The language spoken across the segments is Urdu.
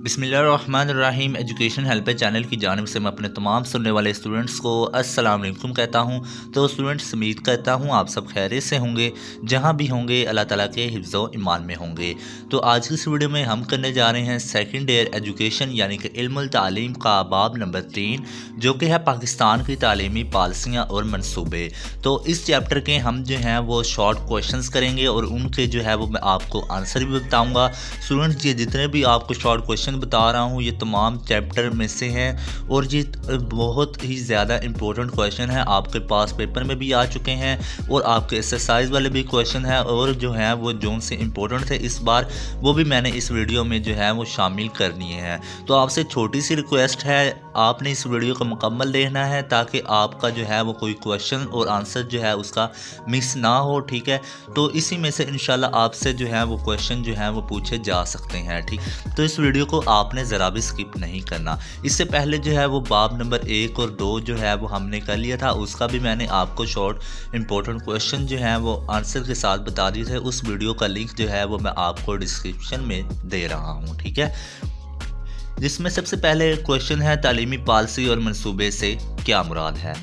بسم اللہ الرحمن الرحیم۔ ایجوکیشن ہیلپ چینل کی جانب سے میں اپنے تمام سننے والے اسٹوڈنٹس کو السلام علیکم کہتا ہوں۔ تو اسٹوڈنٹس، امید کرتا ہوں آپ سب خیریت سے ہوں گے، جہاں بھی ہوں گے اللہ تعالیٰ کے حفظ و ایمان میں ہوں گے۔ تو آج کی اس ویڈیو میں ہم کرنے جا رہے ہیں سیکنڈ ایئر ایجوکیشن یعنی کہ علم التعلیم کا باب نمبر 3، جو کہ ہے پاکستان کی تعلیمی پالیسیاں اور منصوبے۔ تو اس چیپٹر کے ہم جو ہیں وہ شارٹ کویشچنز کریں گے اور ان کے جو ہے وہ میں آپ کو آنسر بھی بتاؤں گا۔ اسٹوڈنٹس، یہ جتنے بھی آپ کو شارٹ کویشچن بتا رہا ہوں یہ تمام چیپٹر میں سے ہیں اور یہ بہت ہی زیادہ امپورٹنٹ کویشچن ہیں، آپ کے پاس پیپر میں بھی آ چکے ہیں اور آپ کے ایکسرسائز والے بھی کویشچن ہیں، اور جو ہیں وہ جون سے امپورٹنٹ تھے اس بار وہ بھی میں نے اس ویڈیو میں جو ہے وہ شامل کر لیے ہیں۔ تو آپ سے چھوٹی سی ریکویسٹ ہے، آپ نے اس ویڈیو کو مکمل دیکھنا ہے تاکہ آپ کا جو ہے وہ کوئی کویشچن اور آنسر جو ہے اس کا مس نہ ہو، ٹھیک ہے؟ تو اسی میں سے انشاءاللہ آپ سے جو ہے وہ کویشچن جو ہے وہ پوچھے جا سکتے ہیں، ٹھیک؟ تو اس ویڈیو کو آپ نے ذرا بھی سکپ نہیں کرنا۔ اس سے پہلے جو ہے وہ باب نمبر 1 اور 2 جو ہے وہ ہم نے کر لیا تھا، اس کا بھی میں نے آپ کو شارٹ امپورٹنٹ کویشچن جو ہیں وہ آنسر کے ساتھ بتا دیے تھے۔ اس ویڈیو کا لنک جو ہے وہ میں آپ کو ڈسکرپشن میں دے رہا ہوں، ٹھیک ہے؟ جس میں سب سے پہلے کویشچن ہے تعلیمی پالیسی اور منصوبے سے کیا مراد ہے؟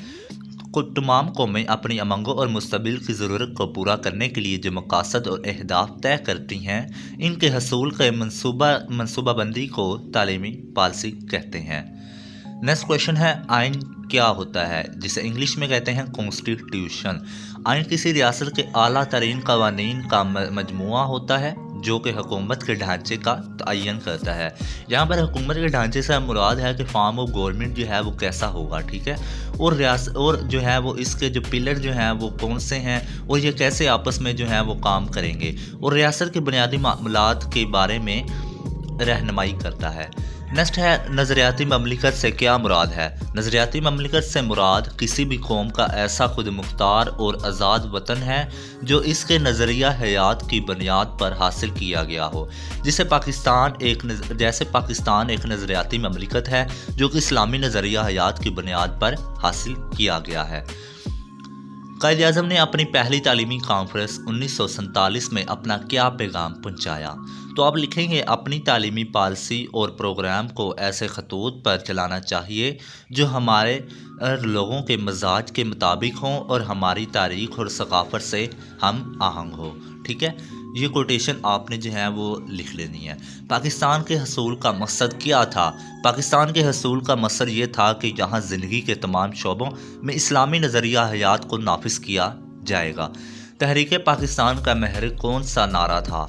تمام قومیں اپنی امنگوں اور مستقبل کی ضرورت کو پورا کرنے کے لیے جو مقاصد اور اہداف طے کرتی ہیں، ان کے حصول کے منصوبہ بندی کو تعلیمی پالیسی کہتے ہیں۔ نیکسٹ کویشچن ہے آئین کیا ہوتا ہے، جسے انگلش میں کہتے ہیں کانسٹیٹیوشن؟ آئین کسی ریاست کے اعلیٰ ترین قوانین کا مجموعہ ہوتا ہے جو کہ حکومت کے ڈھانچے کا تعین کرتا ہے۔ یہاں پر حکومت کے ڈھانچے سے مراد ہے کہ فارم آف گورنمنٹ جو ہے وہ کیسا ہوگا، ٹھیک ہے؟ اور جو ہے وہ اس کے جو پلر جو ہیں وہ کون سے ہیں اور یہ کیسے آپس میں جو ہے وہ کام کریں گے، اور ریاست کے بنیادی معاملات کے بارے میں رہنمائی کرتا ہے۔ نیکسٹ ہے نظریاتی مملکت سے کیا مراد ہے؟ نظریاتی مملکت سے مراد کسی بھی قوم کا ایسا خود مختار اور آزاد وطن ہے جو اس کے نظریہ حیات کی بنیاد پر حاصل کیا گیا ہو، جیسے پاکستان ایک نظریاتی مملکت ہے جو کہ اسلامی نظریہ حیات کی بنیاد پر حاصل کیا گیا ہے۔ قائد اعظم نے اپنی پہلی تعلیمی کانفرنس 1947 میں اپنا کیا پیغام پہنچایا؟ تو آپ لکھیں گے اپنی تعلیمی پالیسی اور پروگرام کو ایسے خطوط پر چلانا چاہیے جو ہمارے لوگوں کے مزاج کے مطابق ہوں اور ہماری تاریخ اور ثقافت سے ہم آہنگ ہو، ٹھیک ہے؟ یہ کوٹیشن آپ نے جو ہے وہ لکھ لینی ہے۔ پاکستان کے حصول کا مقصد کیا تھا؟ پاکستان کے حصول کا مقصد یہ تھا کہ یہاں زندگی کے تمام شعبوں میں اسلامی نظریہ حیات کو نافذ کیا جائے گا۔ تحریک پاکستان کا محرک کون سا نعرہ تھا؟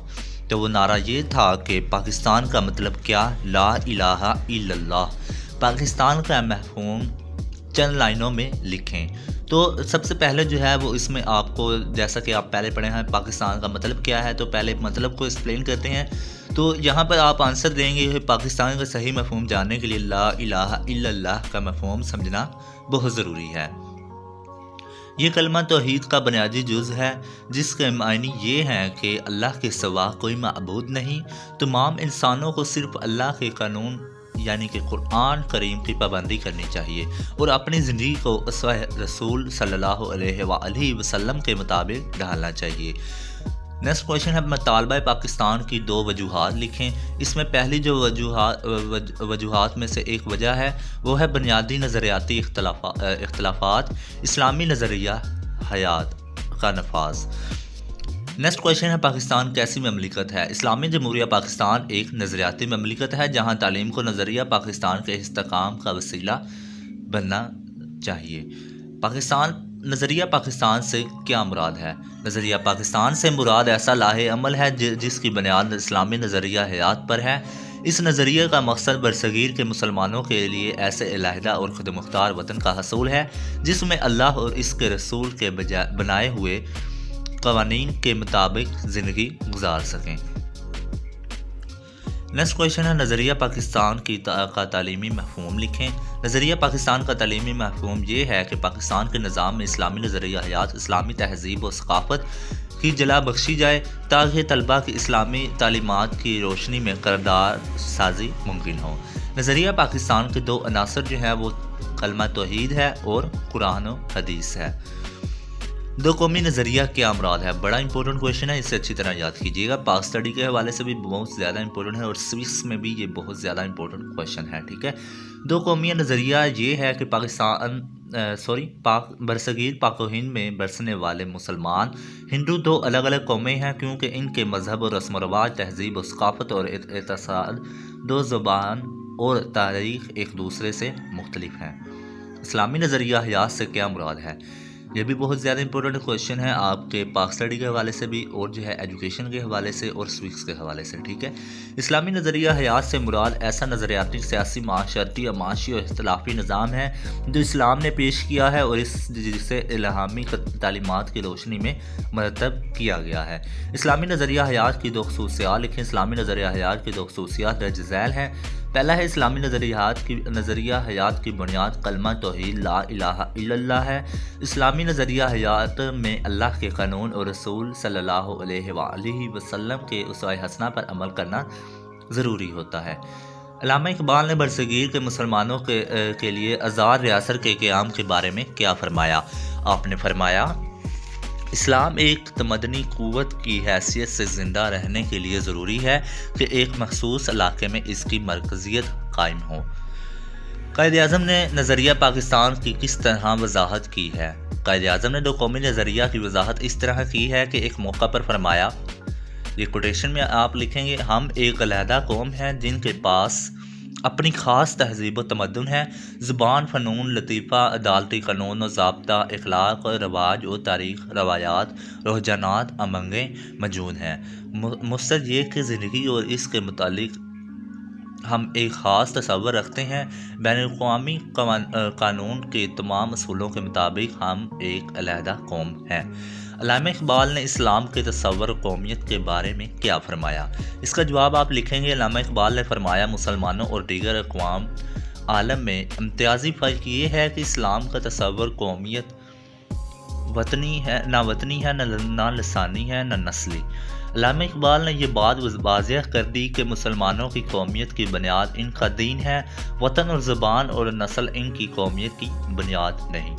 تو وہ نعرہ یہ تھا کہ پاکستان کا مطلب کیا؟ لا الہ الا اللہ۔ پاکستان کا مفہوم چند لائنوں میں لکھیں۔ تو سب سے پہلے جو ہے وہ اس میں آپ کو، جیسا کہ آپ پہلے پڑھے ہیں پاکستان کا مطلب کیا ہے، تو پہلے مطلب کو ایکسپلین کرتے ہیں۔ تو یہاں پر آپ آنسر دیں گے کہ پاکستان کا صحیح مفہوم جاننے کے لیے لا الہ الا اللہ کا مفہوم سمجھنا بہت ضروری ہے۔ یہ کلمہ توحید کا بنیادی جز ہے جس کے معنی یہ ہیں کہ اللہ کے سوا کوئی معبود نہیں، تمام انسانوں کو صرف اللہ کے قانون یعنی کہ قرآن کریم کی پابندی کرنی چاہیے اور اپنی زندگی کو اسوہ رسول صلی اللہ علیہ وآلہ وسلم کے مطابق ڈھالنا چاہیے۔ نیکسٹ کویشچن ہے مطالبہ پاکستان کی 2 وجوہات لکھیں۔ اس میں پہلی جو وجوہات میں سے ایک وجہ ہے وہ ہے بنیادی نظریاتی اختلافات، اسلامی نظریہ حیات کا نفاذ۔ نیکسٹ کویشچن ہے پاکستان کیسی مملکت ہے؟ اسلامی جمہوریہ پاکستان ایک نظریاتی مملکت ہے جہاں تعلیم کو نظریہ پاکستان کے استحکام کا وسیلہ بننا چاہیے۔ نظریہ پاکستان سے کیا مراد ہے؟ نظریہ پاکستان سے مراد ایسا لاہے عمل ہے جس کی بنیاد اسلامی نظریہ حیات پر ہے۔ اس نظریے کا مقصد برصغیر کے مسلمانوں کے لیے ایسے علیحدہ اور خود مختار وطن کا حصول ہے جس میں اللہ اور اس کے رسول کے بنائے ہوئے قوانین کے مطابق زندگی گزار سکیں۔ نیکسٹ کویشچن ہے نظریہ پاکستان کا تعلیمی مفہوم لکھیں۔ نظریہ پاکستان کا تعلیمی مفہوم یہ ہے کہ پاکستان کے نظام میں اسلامی نظریہ حیات، اسلامی تہذیب و ثقافت کی جلا بخشی جائے تاکہ طلباء کی اسلامی تعلیمات کی روشنی میں کردار سازی ممکن ہو۔ نظریہ پاکستان کے 2 عناصر جو ہیں وہ کلمہ توحید ہے اور قرآن و حدیث ہے۔ دو قومی نظریہ کیا مراد ہے؟ بڑا امپورٹنٹ کویشچن ہے، اسے اچھی طرح یاد کیجیے گا۔ پاک اسٹڈی کے حوالے سے بھی بہت زیادہ امپورٹنٹ ہے اور سوکس میں بھی یہ بہت زیادہ امپورٹنٹ کویشچن ہے، ٹھیک ہے۔ دو قومی نظریہ یہ ہے کہ پاک برصغیر پاک و ہند میں برسنے والے مسلمان ہندو دو الگ الگ قومیں ہیں، کیونکہ ان کے مذہب اور رسم و رواج، تہذیب و ثقافت اور اقتصاد، دو زبان اور تاریخ ایک دوسرے سے مختلف ہیں۔ اسلامی نظریہ حیات سے کیا مراد ہے؟ یہ بھی بہت زیادہ امپورٹنٹ کویشچن ہے آپ کے پاک اسٹڈی کے حوالے سے بھی اور جو ہے ایجوکیشن کے حوالے سے اور سوکس کے حوالے سے، ٹھیک ہے۔ اسلامی نظریہ حیات سے مراد ایسا نظریاتی، سیاسی، معاشرتی یا معاشی اور اختلافی نظام ہے جو اسلام نے پیش کیا ہے اور جسے الہامی تعلیمات کی روشنی میں مرتب کیا گیا ہے۔ اسلامی نظریہ حیات کی دو خصوصیات لکھیں۔ اسلامی نظریہ حیات کی دو خصوصیات درج ذیل ہیں۔ پہلا ہے اسلامی نظریہ حیات کی بنیاد کلمہ توحید لا الہ الا اللہ ہے۔ اسلامی نظریہ حیات میں اللہ کے قانون اور رسول صلی اللہ علیہ وآلہ وسلم کے اسوہ حسنہ پر عمل کرنا ضروری ہوتا ہے۔ علامہ اقبال نے برصغیر کے مسلمانوں کے لیے آزاد ریاست کے قیام کے بارے میں کیا فرمایا؟ آپ نے فرمایا، اسلام ایک تمدنی قوت کی حیثیت سے زندہ رہنے کے لیے ضروری ہے کہ ایک مخصوص علاقے میں اس کی مرکزیت قائم ہو۔ قائد اعظم نے نظریہ پاکستان کی کس طرح وضاحت کی ہے؟ قائد اعظم نے دو قومی نظریہ کی وضاحت اس طرح کی ہے کہ ایک موقع پر فرمایا، یہ کوٹیشن میں آپ لکھیں گے، ہم ایک علیحدہ قوم ہیں جن کے پاس اپنی خاص تہذیب و تمدن ہے، زبان، فنون، لطیفہ، عدالتی قانون و ضابطہ، اخلاق، رواج و تاریخ، روایات، رجحانات، امنگیں موجود ہیں۔ مقصد یہ کہ زندگی اور اس کے متعلق ہم ایک خاص تصور رکھتے ہیں۔ بین الاقوامی قانون کے تمام اصولوں کے مطابق ہم ایک علیحدہ قوم ہیں۔ علامہ اقبال نے اسلام کے تصور قومیت کے بارے میں کیا فرمایا؟ اس کا جواب آپ لکھیں گے، علامہ اقبال نے فرمایا، مسلمانوں اور دیگر اقوام عالم میں امتیازی فرق یہ ہے کہ اسلام کا تصور قومیت نہ وطنی ہے، نہ لسانی ہے، نہ نسلی۔ علامہ اقبال نے یہ بات واضح کر دی کہ مسلمانوں کی قومیت کی بنیاد ان کا دین ہے، وطن اور زبان اور نسل ان کی قومیت کی بنیاد نہیں۔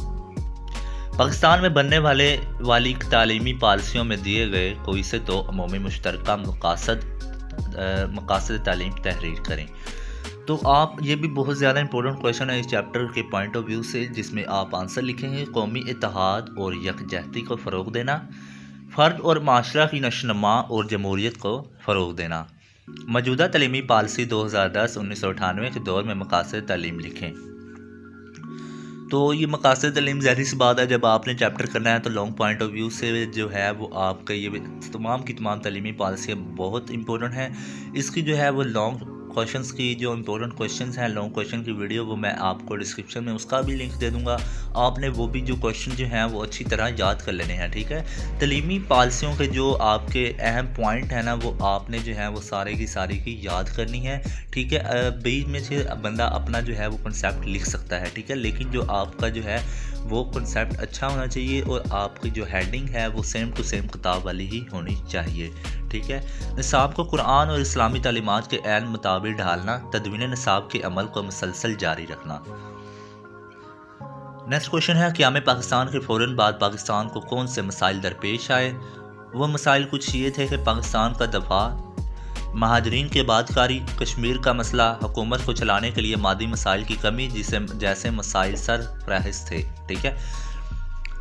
پاکستان میں بننے والی تعلیمی پالیسیوں میں دیے گئے کوئی سے تو عمومی مشترکہ مقاصد تعلیم تحریر کریں۔ تو آپ یہ بھی بہت زیادہ امپورٹنٹ کویشچن ہے اس چیپٹر کے پوائنٹ آف ویو سے، جس میں آپ آنسر لکھیں گے۔ قومی اتحاد اور یکجہتی کو فروغ دینا، فرد اور معاشرہ کی نشوونما اور جمہوریت کو فروغ دینا۔ موجودہ تعلیمی پالیسی 2010-1998 کے دور میں مقاصد تعلیم لکھیں۔ تو یہ مقاصد تعلیم ظاہری سی بات ہے، جب آپ نے چیپٹر کرنا ہے تو لانگ پوائنٹ آف ویو سے جو ہے وہ آپ کا یہ تمام کی تمام تعلیمی پالیسیاں بہت امپورٹنٹ ہیں۔ اس کی جو ہے وہ لانگ کویشچنس کی جو امپورٹنٹ کویشچنس ہیں، لانگ کویشچن کی ویڈیو وہ میں آپ کو ڈسکرپشن میں اس کا بھی لنک دے دوں گا، آپ نے وہ بھی جو کویشچن جو ہیں وہ اچھی طرح یاد کر لینے ہیں، ٹھیک ہے۔ تعلیمی پالیسیوں کے جو آپ کے اہم پوائنٹ ہیں نا، وہ آپ نے جو ہے وہ سارے کی یاد کرنی ہے، ٹھیک ہے۔ بیچ میں سے بندہ اپنا جو ہے وہ کنسیپٹ لکھ سکتا ہے، ٹھیک ہے، لیکن جو آپ کا جو ہے وہ کنسیپٹ اچھا ہونا چاہیے اور آپ کی جو ہیڈنگ ہے وہ سیم ٹو سیم کتاب والی ہی ہونی چاہیے، ٹھیک ہے۔ نصاب کو قرآن اور اسلامی تعلیمات کے عین مطابق ڈھالنا، تدوین نصاب کے عمل کو مسلسل جاری رکھنا۔ نیکسٹ کویشچن ہے، قیام پاکستان کے فوراً بعد پاکستان کو کون سے مسائل درپیش آئے؟ وہ مسائل کچھ یہ تھے کہ پاکستان کا دفاع، مہاجرین کی آبادکاری، کشمیر کا مسئلہ، حکومت کو چلانے کے لیے مادی مسائل کی کمی جیسے مسائل سر فہرست تھے، ٹھیک ہے۔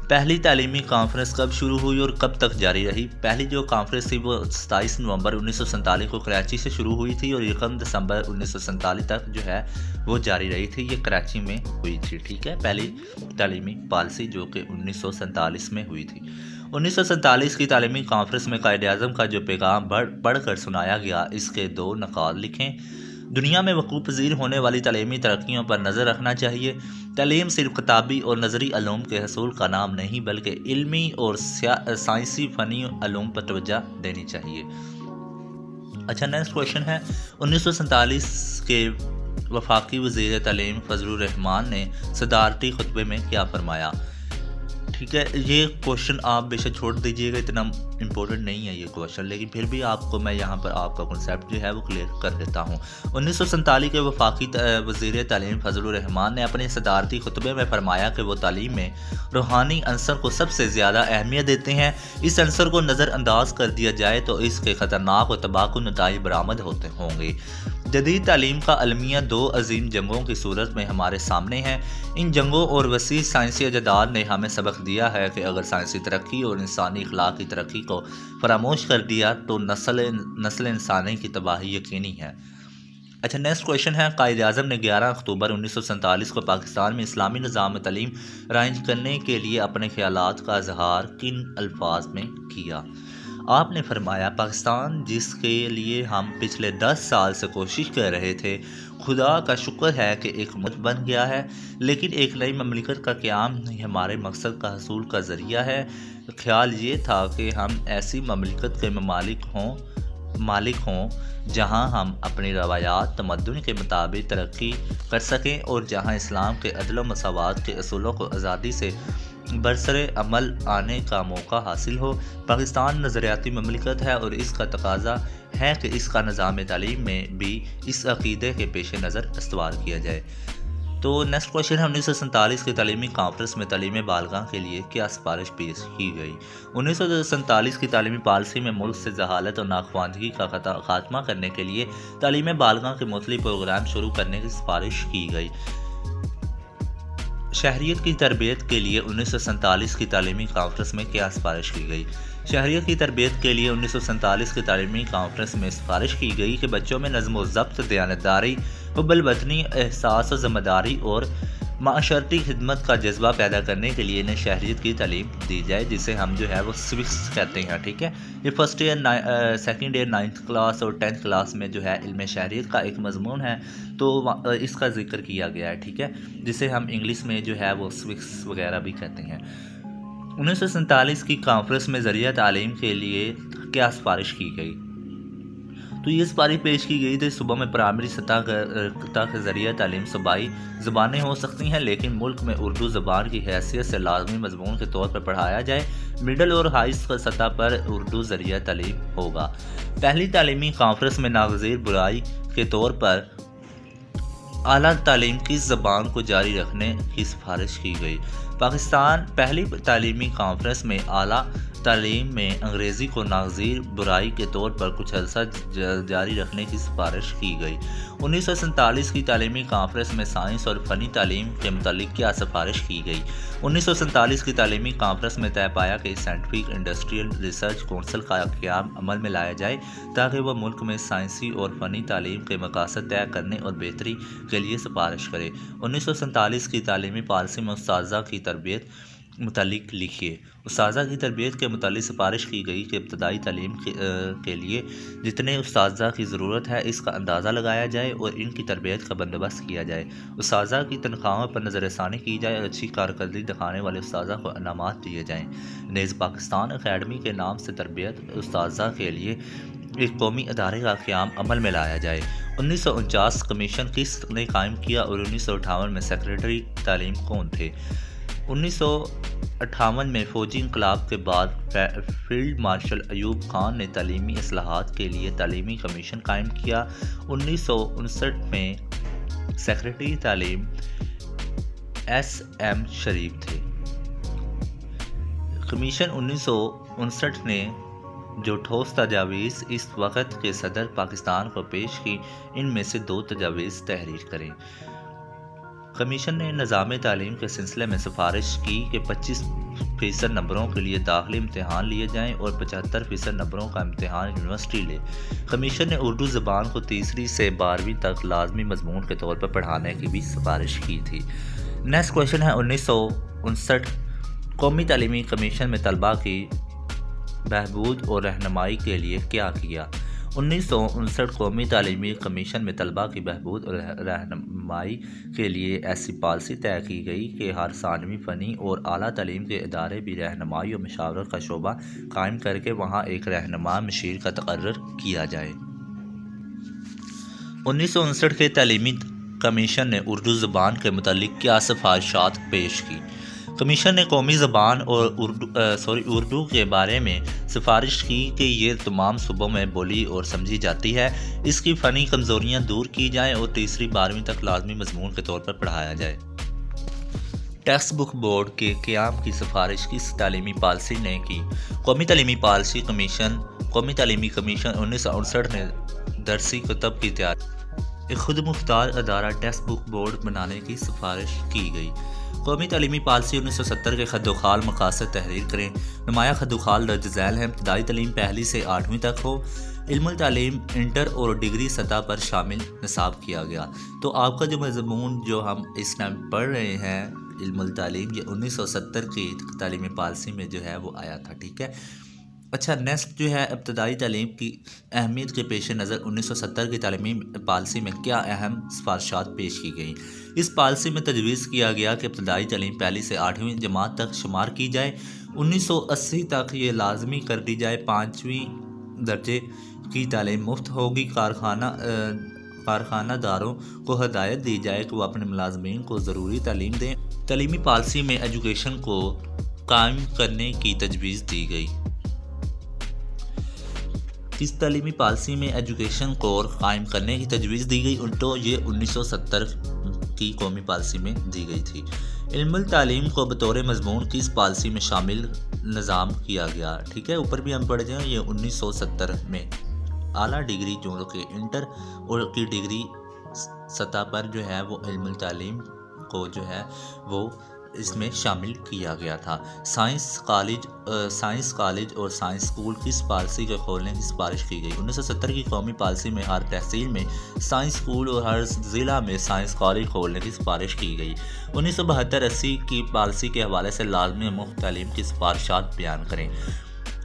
پہلی تعلیمی کانفرنس کب شروع ہوئی اور کب تک جاری رہی؟ پہلی جو کانفرنس تھی وہ 27 نومبر 1947 کو کراچی سے شروع ہوئی تھی اور 1 دسمبر 1947 تک جو ہے وہ جاری رہی تھی، یہ کراچی میں ہوئی تھی، ٹھیک ہے۔ پہلی تعلیمی پالیسی جو کہ 1947 میں ہوئی تھی۔ 1947 کی تعلیمی کانفرنس میں قائد اعظم کا جو پیغام پڑھ کر سنایا گیا، اس کے 2 نکات لکھیں۔ دنیا میں وقوع پذیر ہونے والی تعلیمی ترقیوں پر نظر رکھنا چاہیے۔ تعلیم صرف کتابی اور نظری علوم کے حصول کا نام نہیں بلکہ علمی اور سائنسی فنی علوم پر توجہ دینی چاہیے۔ اچھا، نیکسٹ کویشچن ہے، 1947 کے وفاقی وزیر تعلیم فضل الرحمان نے صدارتی خطبے میں کیا فرمایا؟ ٹھیک ہے، یہ کوشچن آپ بے شک چھوڑ دیجیے گا، اتنا امپورٹنٹ نہیں ہے یہ کوشچن، لیکن پھر بھی آپ کو میں یہاں پر آپ کا کنسیپٹ جو ہے وہ کلیئر کر دیتا ہوں۔ 1947 کے وفاقی وزیر تعلیم فضل الرحمان نے اپنے صدارتی خطبے میں فرمایا کہ وہ تعلیم میں روحانی عنصر کو سب سے زیادہ اہمیت دیتے ہیں۔ اس عنصر کو نظر انداز کر دیا جائے تو اس کے خطرناک اور تباہ کن نتائج برآمد ہوتے ہوں گے۔ جدید تعلیم کا المیہ دو عظیم جنگوں کی صورت میں ہمارے سامنے ہے۔ ان جنگوں اور وسیع سائنسی ایجادات نے ہمیں سبق دیا ہے کہ اگر سائنسی ترقی اور انسانی اخلاق کی ترقی کو فراموش کر دیا تو نسل انسانی کی تباہی یقینی ہے۔ اچھا، نیکسٹ کویشچن ہے، قائد اعظم نے 11 اکتوبر 1947 کو پاکستان میں اسلامی نظام تعلیم رائج کرنے کے لیے اپنے خیالات کا اظہار کن الفاظ میں کیا؟ آپ نے فرمایا، پاکستان جس کے لیے ہم پچھلے 10 سال سے کوشش کر رہے تھے، خدا کا شکر ہے کہ ایک ملک بن گیا ہے، لیکن ایک نئی مملکت کا قیام ہمارے مقصد کا حصول کا ذریعہ ہے۔ خیال یہ تھا کہ ہم ایسی مملکت کے مالک ہوں جہاں ہم اپنی روایات تمدن کے مطابق ترقی کر سکیں اور جہاں اسلام کے عدل و مساوات کے اصولوں کو آزادی سے برسر عمل آنے کا موقع حاصل ہو۔ پاکستان نظریاتی مملکت ہے اور اس کا تقاضا ہے کہ اس کا نظام تعلیم میں بھی اس عقیدے کے پیش نظر استوار کیا جائے۔ تو نیکسٹ کویشچن ہے، 1947 کی تعلیمی کانفرنس میں تعلیم بالغاں کے لیے کیا سفارش پیش کی گئی؟ 1947 کی تعلیمی پالیسی میں ملک سے جہالت اور ناخواندگی کا خاتمہ کرنے کے لیے تعلیم بالغاں کے مختلف پروگرام شروع کرنے کی سفارش کی گئی۔ شہریت کی تربیت کے لیے 1947 کی تعلیمی کانفرنس میں کیا سفارش کی گئی؟ شہریت کی تربیت کے لیے 1947 کی تعلیمی کانفرنس میں سفارش کی گئی کہ بچوں میں نظم و ضبط، دیانتداری، حب الوطنی، احساس و ذمہ داری اور معاشرتی خدمت کا جذبہ پیدا کرنے کے لیے انہیں شہریت کی تعلیم دی جائے، جسے ہم جو ہے وہ سوکس کہتے ہیں۔ ٹھیک ہے، یہ first year, second year, 9th class اور 10th کلاس میں جو ہے علم شہریت کا ایک مضمون ہے، تو اس کا ذکر کیا گیا ہے۔ ٹھیک ہے، جسے ہم انگلش میں جو ہے وہ سوکس وغیرہ بھی کہتے ہیں۔ 1947 کی کانفرنس میں ذریعہ تعلیم کے لیے کیا سفارش کی گئی؟ تو یہ سفارش پیش کی گئی تھی، صوبوں میں پرائمری سطح تک ذریعہ تعلیم صوبائی زبانیں ہو سکتی ہیں، لیکن ملک میں اردو زبان کی حیثیت سے لازمی مضمون کے طور پر پڑھایا جائے۔ مڈل اور ہائی سطح پر اردو ذریعہ تعلیم ہوگا۔ پہلی تعلیمی کانفرنس میں ناگزیر برائی کے طور پر اعلیٰ تعلیم کی زبان کو جاری رکھنے کی سفارش کی گئی۔ پاکستان پہلی تعلیمی کانفرنس میں اعلیٰ تعلیم میں انگریزی کو ناگزیر برائی کے طور پر کچھ عرصہ جاری رکھنے کی سفارش کی گئی۔ 1947 کی تعلیمی کانفرنس میں سائنس اور فنی تعلیم کے متعلق کیا سفارش کی گئی؟ 1947 کی تعلیمی کانفرنس میں طے پایا کہ سائنٹیفک انڈسٹریل ریسرچ کونسل کا قیام عمل میں لایا جائے تاکہ وہ ملک میں سائنسی اور فنی تعلیم کے مقاصد طے کرنے اور بہتری کے لیے سفارش کرے۔ 1947 کی تعلیمی پالیسی میں اساتذہ کی تربیت متعلق لکھیے۔ اساتذہ کی تربیت کے متعلق سفارش کی گئی کہ ابتدائی تعلیم کے لیے جتنے اساتذہ کی ضرورت ہے اس کا اندازہ لگایا جائے اور ان کی تربیت کا بندوبست کیا جائے۔ اساتذہ کی تنخواہوں پر نظر ثانی کی جائے اور اچھی کارکردگی دکھانے والے اساتذہ کو انعامات دیے جائیں۔ نیز پاکستان اکیڈمی کے نام سے تربیت اساتذہ کے لیے ایک قومی ادارے کا قیام عمل میں لایا جائے۔ 1949 کمیشن کس نے قائم کیا اور 1958 میں سیکریٹری تعلیم کون تھے؟ 1958 میں فوجی انقلاب کے بعد فیلڈ مارشل ایوب خان نے تعلیمی اصلاحات کے لیے تعلیمی کمیشن قائم کیا۔ 1959 میں سیکریٹری تعلیم SM شریف تھے۔ کمیشن 1959 نے جو ٹھوس تجاویز اس وقت کے صدر پاکستان کو پیش کی، ان میں سے 2 تجاویز تحریر کریں۔ کمیشن نے نظام تعلیم کے سلسلے میں سفارش کی کہ 25% نمبروں کے لیے داخلی امتحان لیے جائیں اور 75% نمبروں کا امتحان یونیورسٹی لے۔ کمیشن نے اردو زبان کو تیسری سے 12ویں تک لازمی مضمون کے طور پر پڑھانے کی بھی سفارش کی تھی۔ نیکسٹ کویشچن ہے، 1959 قومی تعلیمی کمیشن میں طلباء کی بہبود اور رہنمائی کے لیے کیا کیا؟ 1959 قومی تعلیمی کمیشن میں طلباء کی بہبود اور رہنمائی کے لیے ایسی پالیسی طے کی گئی کہ ہر ثانوی، فنی اور اعلیٰ تعلیم کے ادارے بھی رہنمائی اور مشاورت کا شعبہ قائم کر کے وہاں ایک رہنما مشیر کا تقرر کیا جائے۔ 1959 کے تعلیمی کمیشن نے اردو زبان کے متعلق کیا سفارشات پیش کی؟ کمیشن نے قومی زبان اور اردو کے بارے میں سفارش کی کہ یہ تمام صوبوں میں بولی اور سمجھی جاتی ہے، اس کی فنی کمزوریاں دور کی جائیں اور تیسری 12ویں تک لازمی مضمون کے طور پر پڑھایا جائے۔ ٹیکسٹ بک بورڈ کے قیام کی سفارش کس تعلیمی پالیسی نے کی؟ قومی تعلیمی پالیسی کمیشن 1969 نے درسی کتب کی تیاری ایک خود مختار ادارہ ٹیکسٹ بک بورڈ بنانے کی سفارش کی گئی۔ قومی تعلیمی پالیسی 1970 کے خد و خال مقاصد تحریر کریں۔ نمایاں خد و خال درج ذیل ہیں۔ ابتدائی تعلیم پہلی سے 8ویں تک ہو۔ علم التعلیم انٹر اور ڈگری سطح پر شامل نصاب کیا گیا۔ تو آپ کا جو مضمون جو ہم اس ٹائم پڑھ رہے ہیں علم التعلیم، یہ 1970 کی تعلیمی پالیسی میں جو ہے وہ آیا تھا، ٹھیک ہے۔ اچھا، نیکسٹ جو ہے ابتدائی تعلیم کی اہمیت کے پیش نظر 1970 کی تعلیمی پالیسی میں کیا اہم سفارشات پیش کی گئیں؟ اس پالیسی میں تجویز کیا گیا کہ ابتدائی تعلیم پہلی سے 8ویں جماعت تک شمار کی جائے۔ 1980 تک یہ لازمی کر دی جائے۔ 5ویں درجے کی تعلیم مفت ہوگی۔ کارخانہ داروں کو ہدایت دی جائے کہ وہ اپنے ملازمین کو ضروری تعلیم دیں۔ تعلیمی پالیسی میں ایجوکیشن کو قائم کرنے کی تجویز دی گئی۔ اس تعلیمی پالیسی میں ایجوکیشن کو قائم کرنے کی تجویز دی گئی تو یہ 1970 کی قومی پالیسی میں دی گئی تھی۔ علم التعلیم کو بطور مضمون کی اس پالیسی میں شامل نظام کیا گیا، ٹھیک ہے۔ اوپر بھی ہم پڑھ جائیں، یہ 1970 میں اعلیٰ ڈگری جو کہ انٹر اور کی ڈگری سطح پر جو ہے وہ علم التعلیم کو جو ہے وہ اس میں شامل کیا گیا تھا۔ سائنس کالج اور سائنس اسکول کی اس پالیسی کے کھولنے کی سفارش کی گئی۔ 1970 کی قومی پالیسی میں ہر تحصیل میں سائنس اسکول اور ہر ضلع میں سائنس کالج کھولنے کی سفارش کی گئی۔ 1972-80 کی پالیسی کے حوالے سے لازمی مفت تعلیم کی سفارشات بیان کریں۔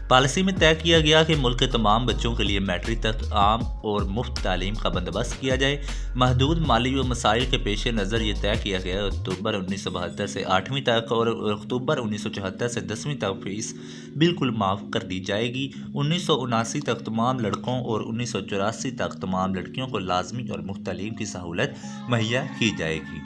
پالیسی میں طے کیا گیا کہ ملک کے تمام بچوں کے لیے میٹرک تک عام اور مفت تعلیم کا بندوبست کیا جائے۔ محدود مالی و مسائل کے پیش نظر یہ طے کیا گیا اکتوبر 1972 سے 8ویں تک اور اکتوبر 1974 سے 10ویں تک فیس بالکل معاف کر دی جائے گی۔ 1979 تک تمام لڑکوں اور 1984 تک تمام لڑکیوں کو لازمی اور مفت تعلیم کی سہولت مہیا کی جائے گی۔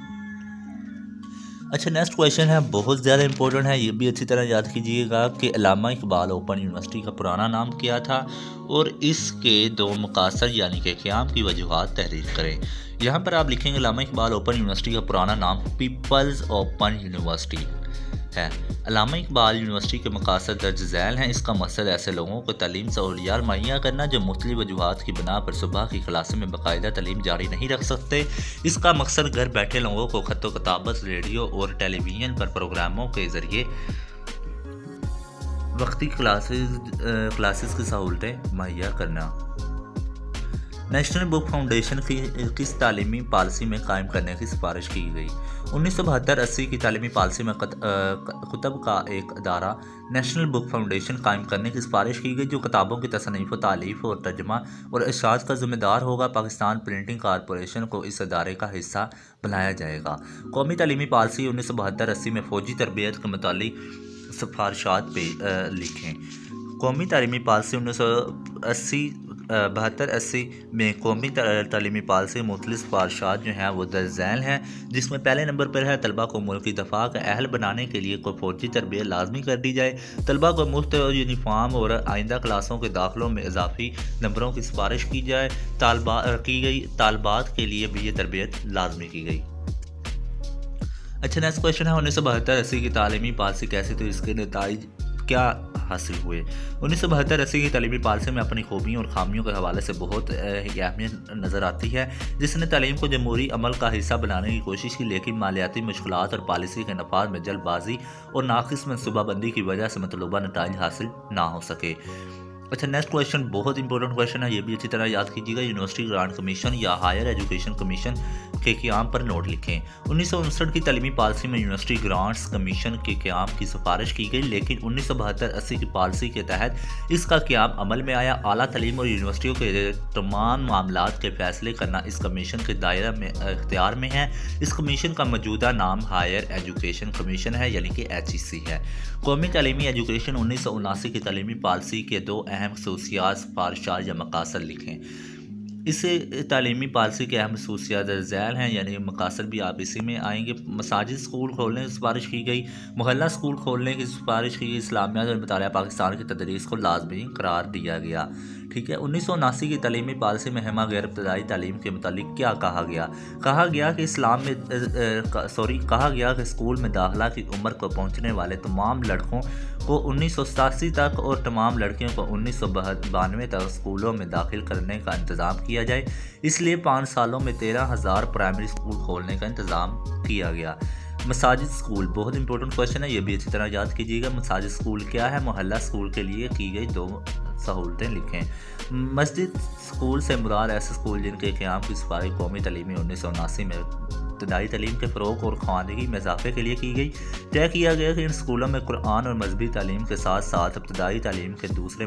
اچھا، نیکسٹ کویشچن ہے، بہت زیادہ امپورٹنٹ ہے، یہ بھی اچھی طرح یاد کیجئے گا کہ علامہ اقبال اوپن یونیورسٹی کا پرانا نام کیا تھا اور اس کے 2 مقاصد یعنی کہ قیام کی وجوہات تحریر کریں۔ یہاں پر آپ لکھیں گے علامہ اقبال اوپن یونیورسٹی کا پرانا نام پیپلز اوپن یونیورسٹی ہے۔ علامہ اقبال یونیورسٹی کے مقاصد درج ذیل ہیں۔ اس کا مقصد ایسے لوگوں کو تعلیم سہولیات مہیا کرنا جو مختلف وجوہات کی بنا پر صبح کی کلاسوں میں باقاعدہ تعلیم جاری نہیں رکھ سکتے۔ اس کا مقصد گھر بیٹھے لوگوں کو خط و کتابت، ریڈیو اور ٹیلی ویژن پر پروگراموں کے ذریعے وقتی کلاسز کی سہولتیں مہیا کرنا۔ نیشنل بک فاؤنڈیشن کی کس تعلیمی پالیسی میں قائم کرنے کی سفارش کی گئی؟ 1972-80 کی تعلیمی پالیسی میں کتب کا ایک ادارہ نیشنل بک فاؤنڈیشن قائم کرنے کی سفارش کی گئی جو کتابوں کی تصنیف و تالیف اور ترجمہ اور ارشاد کا ذمہ دار ہوگا۔ پاکستان پرنٹنگ کارپوریشن کو اس ادارے کا حصہ بنایا جائے گا۔ قومی تعلیمی پالیسی 1972-80 میں فوجی تربیت کے متعلق سفارشات پہ لکھیں۔ قومی تعلیمی پالیسی 1972-80 میں قومی تعلیمی پالیسی مختلف سفارشات جو ہیں وہ درج ذیل ہیں، جس میں پہلے نمبر پر ہے طلبہ کو ملکی دفاع کا اہل بنانے کے لیے کوئی فوجی تربیت لازمی کر دی جائے، طلبہ کو مفت یونیفارم اور آئندہ کلاسوں کے داخلوں میں اضافی نمبروں کی سفارش کی گئی، طالبات کے لیے بھی یہ تربیت لازمی کی گئی۔ اچھا، نیکسٹ کویشچن ہے 1972-80 کی تعلیمی پالیسی کیسی تھی، اس کے نتائج کیا حاصل ہوئے؟ 1972-80 کی تعلیمی پالیسی میں اپنی خوبیوں اور خامیوں کے حوالے سے بہت اہمیت نظر آتی ہے، جس نے تعلیم کو جمہوری عمل کا حصہ بنانے کی کوشش کی، لیکن مالیاتی مشکلات اور پالیسی کے نفاذ میں جلد بازی اور ناقص منصوبہ بندی کی وجہ سے مطلوبہ نتائج حاصل نہ ہو سکے۔ اچھا، نیکسٹ کویشچن بہت امپورٹنٹ کویشچن ہے، یہ بھی اچھی طرح یاد کیجیے گا۔ یونیورسٹی گرانٹ کمیشن یا ہائر ایجوکیشن کمیشن کے قیام پر نوٹ لکھیں۔ 1959 کی تعلیمی پالیسی میں یونیورسٹی گرانٹس کمیشن کے قیام کی سفارش کی گئی، لیکن 1972-80 کی پالیسی کے تحت اس کا قیام عمل میں آیا۔ اعلیٰ تعلیم اور یونیورسٹیوں کے تمام معاملات کے فیصلے کرنا اس کمیشن کے دائرہ میں اختیار میں ہے۔ اس کمیشن کا موجودہ نام ہائر ایجوکیشن کمیشن ہے، یعنی کہ HEC ہے۔ قومی تعلیمی ایجوکیشن 1979 کی تعلیمی پالیسی کے 2 اہم خصوصیات، سفارشات یا مقاصد لکھیں۔ اس تعلیمی پالیسی کے اہم خصوصیات ذیل ہیں، یعنی مقاصد بھی آپ اسی میں آئیں گے۔ مساجد اسکول کھولنے کی سفارش کی گئی، محلہ اسکول کھولنے کی سفارش کی گئی، اسلامیات اور مطالعہ پاکستان کی تدریس کو لازمی قرار دیا گیا۔ ٹھیک ہے، 1979 کی تعلیمی پالیسی میں ہمہ غیر ابتدائی تعلیم کے متعلق کیا کہا گیا؟ کہا گیا کہ اسکول میں داخلہ کی عمر کو پہنچنے والے تمام لڑکوں کو 1987 تک اور تمام لڑکیوں کو 1992 تک اسکولوں میں داخل کرنے کا انتظام کیا جائے۔ اس لیے 5 سالوں میں 13,000 پرائمری اسکول کھولنے کا انتظام کیا گیا۔ مساجد اسکول بہت امپورٹنٹ کوشچن ہے، یہ بھی اچھی طرح یاد کیجیے گا۔ مساجد اسکول کیا ہے؟ محلہ اسکول کے لیے کی گئی 2 سہولتیں لکھیں۔ مسجد اسکول سے مراد ایسے اسکول جن کے قیام کی سفارش قومی تعلیمی 1979 میں ابتدائی تعلیم کے فروغ اور خواندگی میں اضافے کے لیے کی گئی۔ طے کیا گیا کہ ان اسکولوں میں قرآن اور مذہبی تعلیم کے ساتھ ساتھ ابتدائی تعلیم کے دوسرے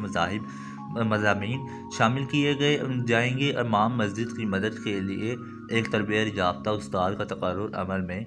مضامین شامل کیے جائیں گے۔ امام مسجد کی مدد کے لیے ایک تربیت یافتہ استاد کا تقرر عمل میں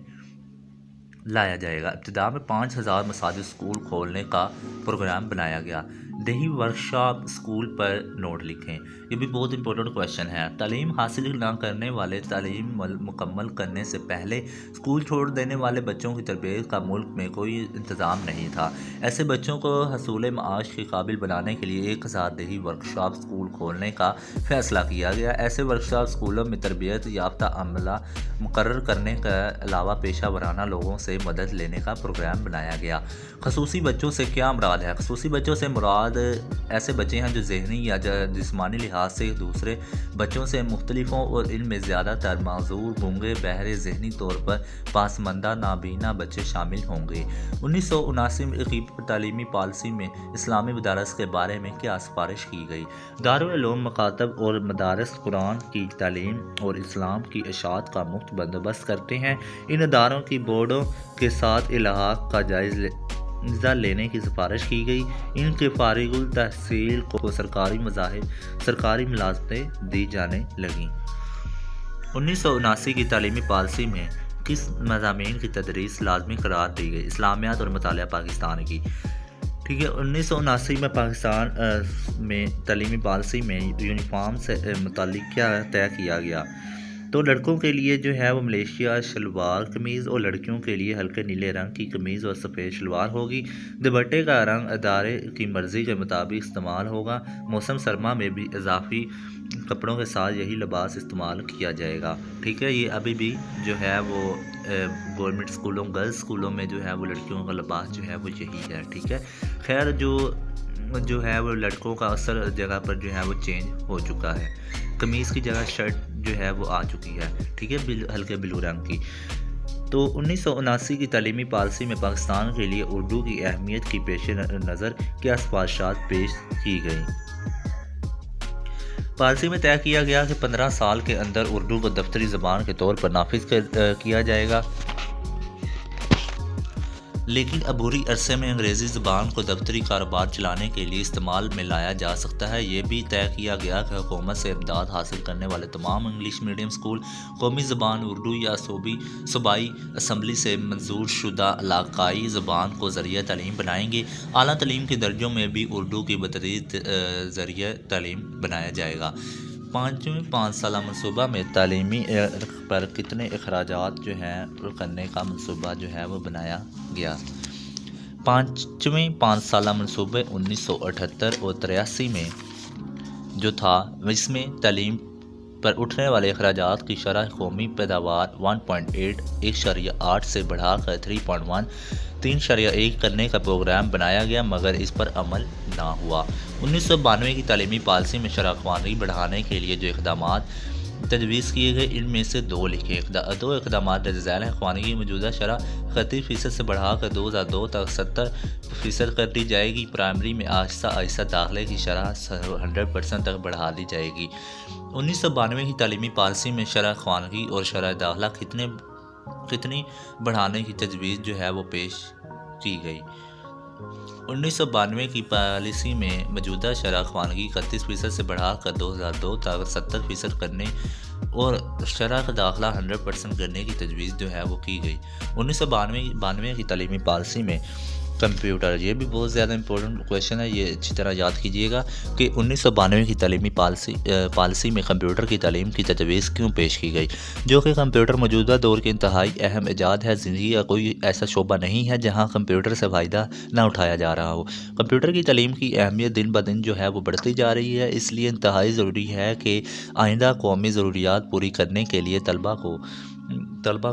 لایا جائے گا۔ ابتدا میں 5,000 مساجد اسکول کھولنے کا پروگرام بنایا گیا۔ دیہی ورکشاپ اسکول پر نوٹ لکھیں، یہ بھی بہت امپورٹنٹ کویشچن ہے۔ تعلیم حاصل نہ کرنے والے تعلیم مکمل کرنے سے پہلے اسکول چھوڑ دینے والے بچوں کی تربیت کا ملک میں کوئی انتظام نہیں تھا۔ ایسے بچوں کو حصول معاش کے قابل بنانے کے لیے 1,000 دیہی ورکشاپ اسکول کھولنے کا فیصلہ کیا گیا۔ ایسے ورکشاپ اسکولوں میں تربیت یافتہ عملہ مقرر کرنے کے علاوہ پیشہ ورانہ لوگوں سے مدد لینے کا پروگرام بنایا گیا۔ خصوصی بچوں سے کیا مراد ہے؟ خصوصی بچوں سے مراد ایسے بچے ہیں جو ذہنی یا جسمانی لحاظ سے دوسرے بچوں سے مختلف ہوں اور ان میں زیادہ تر معذور، گونگے، بہرے، ذہنی طور پر پاسماندہ، نابینا بچے شامل ہوں گے۔ 1979 میں کی تعلیمی پالیسی میں اسلامی مدارس کے بارے میں کیا سفارش کی گئی؟ دارالعلوم، مکاتب اور مدارس قرآن کی تعلیم اور اسلام کی اشاعت کا مفت بندوبست کرتے ہیں۔ ان اداروں کی بورڈوں کے ساتھ الحاق کا جائزہ لینے کی سفارش کی گئی۔ ان کے فارغ التحصیل کو سرکاری ملازمتیں دی جانے لگیں۔ 1979 کی تعلیمی پالیسی میں کس مضامین کی تدریس لازمی قرار دی گئی؟ اسلامیات اور مطالعہ پاکستان کی۔ ٹھیک ہے، 1979 میں پاکستان میں تعلیمی پالیسی میں یونیفارم سے متعلق کیا طے کیا گیا؟ تو لڑکوں کے لیے جو ہے وہ ملیشیا شلوار قمیض اور لڑکیوں کے لیے ہلکے نیلے رنگ کی قمیض اور سفید شلوار ہوگی۔ دوپٹے کا رنگ ادارے کی مرضی کے مطابق استعمال ہوگا۔ موسم سرما میں بھی اضافی کپڑوں کے ساتھ یہی لباس استعمال کیا جائے گا۔ ٹھیک ہے، یہ ابھی بھی جو ہے وہ گورنمنٹ اسکولوں، گرلز اسکولوں میں جو ہے وہ لڑکیوں کا لباس جو ہے وہ یہی ہے۔ ٹھیک ہے، خیر جو ہے وہ لڑکوں کا اثر جگہ پر جو ہے وہ چینج ہو چکا ہے۔ قمیض کی جگہ شرٹ جو ہے وہ آ چکی ہے، ٹھیک ہے، ہلکے بلو رنگ کی۔ تو 1979 کی تعلیمی پالیسی میں پاکستان کے لیے اردو کی اہمیت کی پیش نظر کیا سفارشات پیش کی گئیں؟ پالیسی میں طے کیا گیا کہ 15 سال کے اندر اردو کو دفتری زبان کے طور پر نافذ کیا جائے گا، لیکن عبوری عرصے میں انگریزی زبان کو دفتری کاروبار چلانے کے لیے استعمال میں لایا جا سکتا ہے۔ یہ بھی طے کیا گیا کہ حکومت سے امداد حاصل کرنے والے تمام انگلش میڈیم اسکول قومی زبان اردو یا صوبائی اسمبلی سے منظور شدہ علاقائی زبان کو ذریعہ تعلیم بنائیں گے۔ اعلیٰ تعلیم کے درجوں میں بھی اردو کی بتدریج ذریعہ تعلیم بنایا جائے گا۔ 5ویں 5 سالہ منصوبہ میں تعلیمی پر کتنے اخراجات جو ہیں کرنے کا منصوبہ جو ہے وہ بنایا گیا؟ 5ویں 5 سالہ منصوبے 1978 اور 83 میں جو تھا، اس میں تعلیم پر اٹھنے والے اخراجات کی شرح قومی پیداوار 1.8 سے بڑھا کر 3.1 کرنے کا پروگرام بنایا گیا، مگر اس پر عمل نہ ہوا۔ 1992 کی تعلیمی پالیسی میں شرح خواندگی بڑھانے کے لیے جو اقدامات تجویز کیے گئے ان میں سے 2 لکھیں۔ 2 اقدامات درج ذیل ہیں۔ خواندگی موجودہ شرح 31% سے بڑھا کر 2002 تک 70% کر دی جائے گی۔ پرائمری میں آہستہ آہستہ داخلے کی شرح 100% تک بڑھا دی جائے گی۔ 1992 کی تعلیمی پالیسی میں شرح خواندگی اور شرح داخلہ کتنی بڑھانے کی تجویز جو ہے وہ پیش کی گئی؟ 1992 کی پالیسی میں موجودہ شرح خواندگی 31% سے بڑھا کر 2002 تک 70% کرنے اور شرح داخلہ 100% کرنے کی تجویز جو ہے وہ کی گئی۔ 1992 کی تعلیمی پالیسی میں کمپیوٹر، یہ بھی بہت زیادہ امپورٹنٹ کویشچن ہے، یہ اچھی طرح یاد کیجیے گا کہ 1992 کی تعلیمی پالیسی میں کمپیوٹر کی تعلیم کی تجویز کیوں پیش کی گئی، جو کہ کمپیوٹر موجودہ دور کے انتہائی اہم ایجاد ہے۔ زندگی کا کوئی ایسا شعبہ نہیں ہے جہاں کمپیوٹر سے فائدہ نہ اٹھایا جا رہا ہو۔ کمپیوٹر کی تعلیم کی اہمیت دن بدن جو ہے وہ بڑھتی جا رہی ہے، اس لیے انتہائی ضروری ہے کہ آئندہ قومی ضروریات پوری کرنے کے لیے طلبہ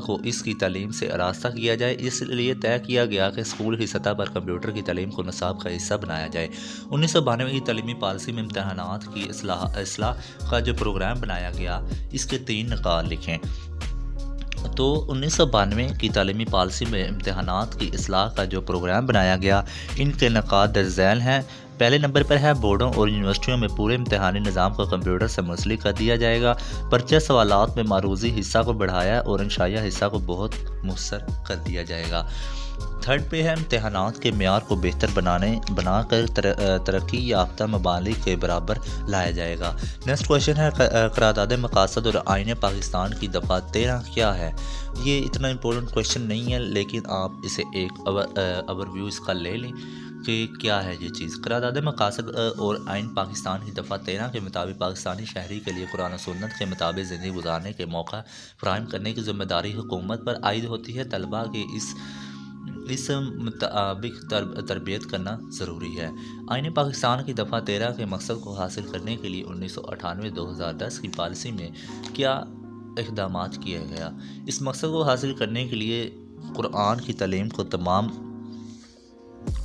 کو اس کی تعلیم سے آراستہ کیا جائے۔ اس لیے طے کیا گیا کہ اسکول کی سطح پر کمپیوٹر کی تعلیم کو نصاب کا حصہ بنایا جائے۔ 1992 کی تعلیمی پالیسی میں امتحانات کی اصلاح کا جو پروگرام بنایا گیا، اس کے 3 نکات لکھیں۔ تو 1992 کی تعلیمی پالیسی میں امتحانات کی اصلاح کا جو پروگرام بنایا گیا، ان کے نکات درج ذیل ہیں۔ پہلے نمبر پر ہے بورڈوں اور یونیورسٹیوں میں پورے امتحانی نظام کو کمپیوٹر سے منسلک کر دیا جائے گا۔ پرچہ سوالات میں معروضی حصہ کو بڑھایا اور انشائیہ حصہ کو بہت مختصر کر دیا جائے گا۔ تھرڈ پہ ہے امتحانات کے معیار کو بہتر بنا کر ترقی یافتہ ممالک کے برابر لایا جائے گا۔ نیکسٹ کویشچن ہے قرارداد مقاصد اور آئین پاکستان کی دفعہ 13 کیا ہے؟ یہ اتنا امپورٹنٹ کویشچن نہیں ہے، لیکن آپ اسے ایک اوور ویو اس کا لے لیں کہ کیا ہے یہ چیز۔ قرارداد مقاصد اور آئین پاکستان کی دفعہ 13 کے مطابق پاکستانی شہری کے لیے قرآن و سنت کے مطابق زندگی گزارنے کے موقع فراہم کرنے کی ذمہ داری حکومت پر عائد ہوتی ہے۔ طلباء کے اس مطابق تربیت کرنا ضروری ہے۔ آئین پاکستان کی دفعہ 13 کے مقصد کو حاصل کرنے کے لیے 1998-2010 کی پالیسی میں کیا اقدامات کیا گیا؟ اس مقصد کو حاصل کرنے کے لیے قرآن کی تعلیم کو تمام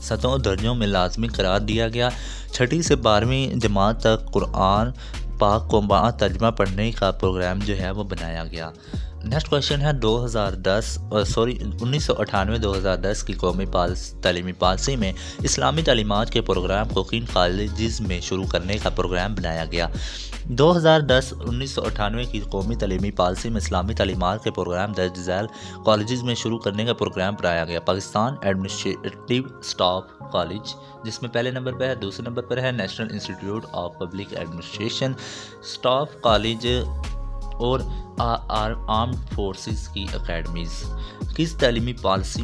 سطحوں اور درجوں میں لازمی قرار دیا گیا۔ 6ٹھی سے 12ویں جماعت تک قرآن پاک کو ترجمہ پڑھنے کا پروگرام جو ہے وہ بنایا گیا۔ نیکسٹ کویشچن ہے 1998-2010 کی قومی تعلیمی پالیسی میں اسلامی تعلیمات کے پروگرام کو کن کالجز میں شروع کرنے کا پروگرام بنایا گیا؟ 2010-1998 کی قومی تعلیمی پالیسی میں اسلامی تعلیمات کے پروگرام درج ذیل کالجز میں شروع کرنے کا پروگرام بنایا گیا۔ پاکستان ایڈمنسٹریٹو اسٹاف کالج، جس میں پہلے نمبر پر ہے، دوسرے نمبر پر ہے national institute of public administration staff college اور آرمڈ فورسز کی اکیڈمیز۔ کس تعلیمی پالیسی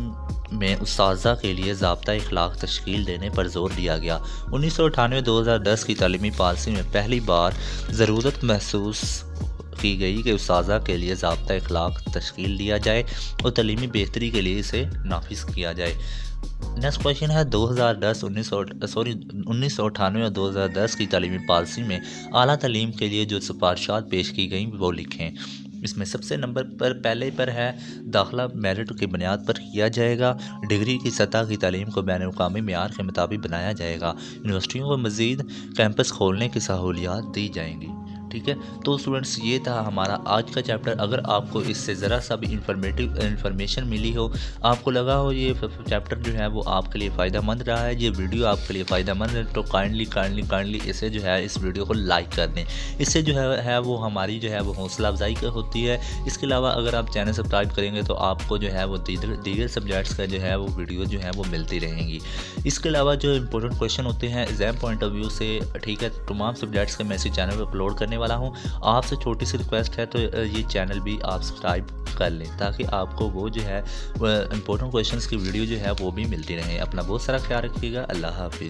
میں اساتذہ کے لیے ضابطۂ اخلاق تشکیل دینے پر زور دیا گیا؟ 1998-2010 کی تعلیمی پالیسی میں پہلی بار ضرورت محسوس کی گئی کہ اساتذہ کے لیے ضابطۂ اخلاق تشکیل دیا جائے اور تعلیمی بہتری کے لیے اسے نافذ کیا جائے۔ نیکسٹ کویشچن ہے 1998 اور 2010 کی تعلیمی پالیسی میں اعلیٰ تعلیم کے لیے جو سفارشات پیش کی گئیں وہ لکھیں۔ اس میں سب سے نمبر پر پہلے پر ہے داخلہ میرٹ کی بنیاد پر کیا جائے گا۔ ڈگری کی سطح کی تعلیم کو بین الاقوامی معیار کے مطابق بنایا جائے گا۔ یونیورسٹیوں کو مزید کیمپس کھولنے کی سہولیات دی جائیں گی۔ ٹھیک ہے، تو اسٹوڈنٹس یہ تھا ہمارا آج کا چیپٹر۔ اگر آپ کو اس سے ذرا سا بھی انفارمیشن ملی ہو، آپ کو لگا ہو یہ چیپٹر جو ہے وہ آپ کے لیے فائدہ مند رہا ہے، یہ ویڈیو آپ کے لیے فائدہ مند ہے، تو کائنڈلی اسے جو ہے اس ویڈیو کو لائک کر دیں۔ اس سے جو ہے وہ ہماری جو ہے وہ حوصلہ افزائی ہوتی ہے۔ اس کے علاوہ اگر آپ چینل سبسکرائب کریں گے تو آپ کو جو ہے وہ دیگر سبجیکٹس کا جو ہے وہ ویڈیو جو ہے وہ ملتی رہیں گی۔ اس کے علاوہ جو امپورٹنٹ کویشچن ہوتے ہیں ایگزام پوائنٹ آف ویو سے، ٹھیک ہے، تمام سبجیکٹس کے میں اسی چینل پہ اپلوڈ کرنے والا ہوں۔ آپ سے چھوٹی سی ریکویسٹ ہے تو یہ چینل بھی آپ سبسکرائب کر لیں تاکہ آپ کو وہ جو ہے امپورٹنٹ کویشچنس کی ویڈیو جو ہے وہ بھی ملتی رہیں۔ اپنا بہت سارا خیال رکھیے گا۔ اللہ حافظ۔